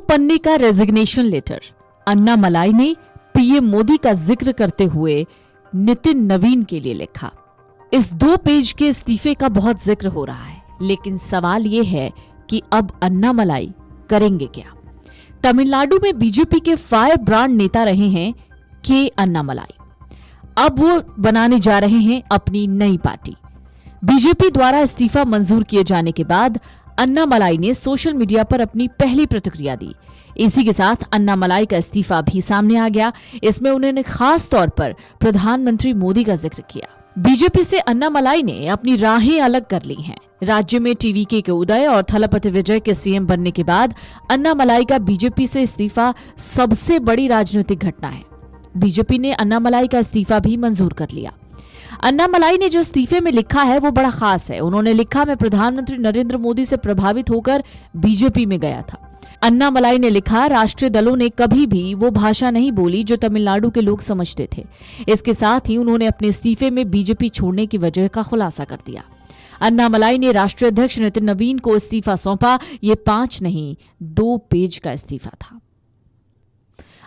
पन्ने का resignation letter Annamalai ने पीएम मोदी का जिक्र करते हुए नितिन नवीन के लिए लिखा। इस 2 पेज के इस्तीफे का बहुत जिक्र हो रहा है, लेकिन सवाल यह है कि अब अन्नामलाई करेंगे क्या। तमिलनाडु में बीजेपी के फायर ब्रांड नेता रहे हैं के अन्नामलाई। अब वो बनाने जा रहे हैं अपनी नई पार्टी। बीजेपी द्वारा इस्तीफा मंजूर किए जाने के बाद अन्नामलाई ने सोशल मीडिया पर अपनी पहली प्रतिक्रिया दी। इसी के साथ अन्नामलाई का इस्तीफा भी सामने आ गया। इसमें उन्होंने खास तौर पर प्रधानमंत्री मोदी का जिक्र किया। बीजेपी से अन्नामलाई ने अपनी राहें अलग कर ली हैं। राज्य में टीवीके के उदय और थलपति विजय के सीएम बनने के बाद अन्नामलाई का बीजेपी से इस्तीफा सबसे बड़ी राजनीतिक घटना है। बीजेपी ने अन्नामलाई का इस्तीफा भी मंजूर कर लिया। अन्नामलाई ने जो इस्तीफे में लिखा है वो बड़ा खास है। उन्होंने लिखा, मैं प्रधानमंत्री नरेंद्र मोदी से प्रभावित होकर बीजेपी में गया था। अन्नामलाई ने लिखा, राष्ट्रीय दलों ने कभी भी वो भाषा नहीं बोली जो तमिलनाडु के लोग समझते थे। इसके साथ ही उन्होंने अपने इस्तीफे में बीजेपी छोड़ने की वजह का खुलासा कर दिया। अन्नामलाई ने राष्ट्रीय अध्यक्ष नितिन नवीन को इस्तीफा सौंपा। ये 5 नहीं 2 पेज का इस्तीफा था।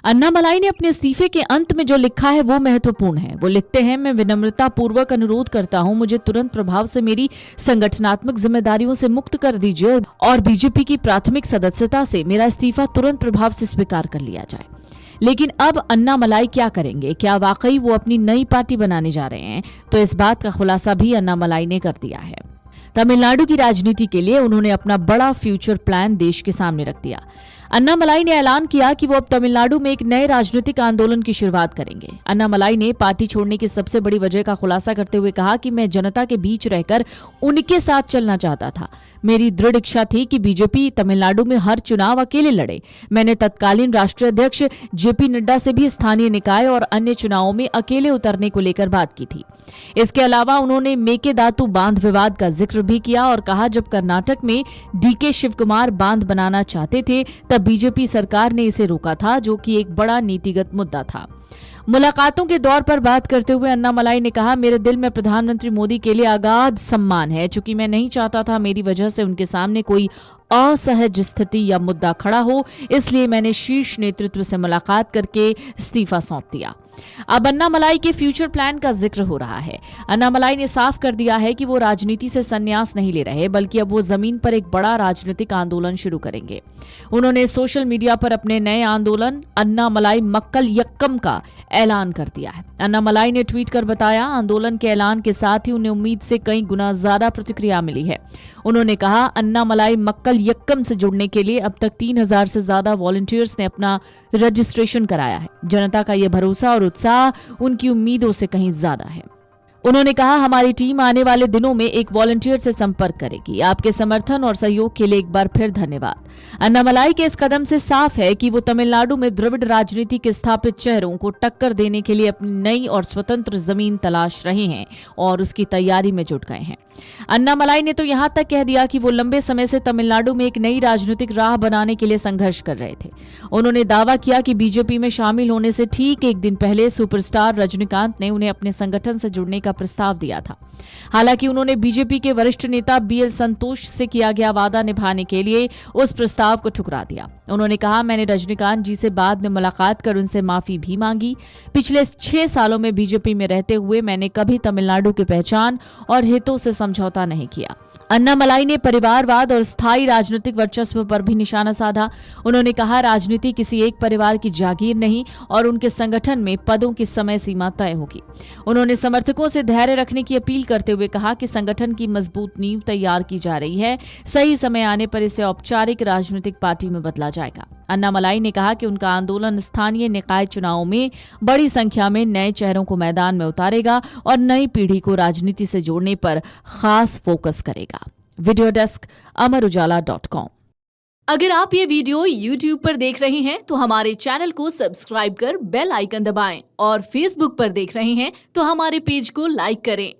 अन्नामलाई ने अपने इस्तीफे के अंत में जो लिखा है वो महत्वपूर्ण है। वो लिखते हैं, मैं विनम्रता पूर्वक अनुरोध करता हूं, मुझे तुरंत प्रभाव से मेरी संगठनात्मक जिम्मेदारियों से मुक्त कर दीजिए और बीजेपी की प्राथमिक सदस्यता से मेरा इस्तीफा तुरंत प्रभाव से स्वीकार कर लिया जाए। लेकिन अब अन्नामलाई क्या करेंगे? क्या वाकई वो अपनी नई पार्टी बनाने जा रहे हैं? तो इस बात का खुलासा भी अन्नामलाई ने कर दिया है। तमिलनाडु की राजनीति के लिए उन्होंने अपना बड़ा फ्यूचर प्लान देश के सामने रख दिया। अन्नामलाई ने ऐलान किया कि वो अब तमिलनाडु में एक नए राजनीतिक आंदोलन की शुरुआत करेंगे। अन्नामलाई ने पार्टी छोड़ने की सबसे बड़ी वजह का खुलासा करते हुए कहा कि मैं जनता के बीच रहकर उनके साथ चलना चाहता था। मेरी दृढ़ इच्छा थी कि बीजेपी तमिलनाडु में हर चुनाव अकेले लड़े। मैंने तत्कालीन राष्ट्रीय अध्यक्ष जेपी नड्डा से भी स्थानीय निकाय और अन्य चुनावों में अकेले उतरने को लेकर बात की थी। इसके अलावा उन्होंने मेकेदातु बांध विवाद का जिक्र भी किया और कहा, जब कर्नाटक में डीके शिवकुमार बांध बनाना चाहते थे तब बीजेपी सरकार ने इसे रोका था, जो कि एक बड़ा नीतिगत मुद्दा था। मुलाकातों के दौर पर बात करते हुए अन्नामलाई ने कहा, मेरे दिल में प्रधानमंत्री मोदी के लिए अगाध सम्मान है। चूंकि मैं नहीं चाहता था मेरी वजह से उनके सामने कोई असहज स्थिति या मुद्दा खड़ा हो, इसलिए मैंने शीर्ष नेतृत्व से मुलाकात करके इस्तीफा सौंप दिया। अब अन्नामलाई के फ्यूचर प्लान का जिक्र हो रहा है। अन्नामलाई ने साफ कर दिया है कि वो राजनीति से संन्यास नहीं ले रहे, बल्कि अब वो जमीन पर एक बड़ा राजनीतिक आंदोलन शुरू करेंगे। उन्होंने सोशल मीडिया पर अपने नए आंदोलन अन्नामलाई मक्कल यक्कम का ऐलान कर दिया है। अन्नामलाई ने ट्वीट कर बताया, आंदोलन के ऐलान के साथ ही उन्हें उम्मीद से कई गुना ज्यादा प्रतिक्रिया मिली है। उन्होंने कहा, अन्नामलाई मक्कल यक्कम से जुड़ने के लिए अब तक 3000 से ज्यादा वॉलंटियर्स ने अपना रजिस्ट्रेशन कराया है। जनता का यह भरोसा और उत्साह उनकी उम्मीदों से कहीं ज्यादा है। उन्होंने कहा, हमारी टीम आने वाले दिनों में एक वॉलंटियर से संपर्क करेगी। आपके समर्थन और सहयोग के लिए एक बार फिर धन्यवाद। अन्नामलाई के इस कदम से साफ है कि वो तमिलनाडु में द्रविड़ राजनीति के स्थापित चेहरों को टक्कर देने के लिए अपनी नई और स्वतंत्र जमीन तलाश रहे हैं और उसकी तैयारी में जुट गए हैं। अन्नामलाई ने तो यहां तक कह दिया कि वो लंबे समय से तमिलनाडु में एक नई राजनीतिक राह बनाने के लिए संघर्ष कर रहे थे। उन्होंने दावा किया कि बीजेपी में शामिल होने से ठीक एक दिन पहले सुपरस्टार रजनीकांत ने उन्हें अपने संगठन से जुड़ने का प्रस्ताव दिया था। हालांकि उन्होंने बीजेपी के वरिष्ठ नेता बीएल संतोष से किया गया वादा निभाने के लिए उस प्रस्ताव को ठुकरा दिया। उन्होंने कहा, मैंने रजनीकांत जी से बाद में मुलाकात कर उनसे माफी भी मांगी। पिछले 6 सालों में बीजेपी में रहते हुए मैंने कभी तमिलनाडु की पहचान और हितों से समझौता नहीं किया। अन्नामलाई ने परिवारवाद और स्थायी राजनीतिक वर्चस्व पर भी निशाना साधा। उन्होंने कहा, राजनीति किसी एक परिवार की जागीर नहीं और उनके संगठन में पदों की समय सीमा तय होगी। उन्होंने समर्थकों से धैर्य रखने की अपील करते हुए कहा कि संगठन की मजबूत नींव तैयार की जा रही है। सही समय आने पर इसे औपचारिक राजनीतिक पार्टी में बदला जाएगा। अन्नामलाई ने कहा कि उनका आंदोलन स्थानीय निकाय चुनावों में बड़ी संख्या में नए चेहरों को मैदान में उतारेगा और नई पीढ़ी को राजनीति से जोड़ने पर खास फोकस करेगा। Video desk amarujala.com। अगर आप ये वीडियो YouTube पर देख रहे हैं तो हमारे चैनल को सब्सक्राइब कर बेल आइकन दबाएं और Facebook पर देख रहे हैं तो हमारे पेज को लाइक करें।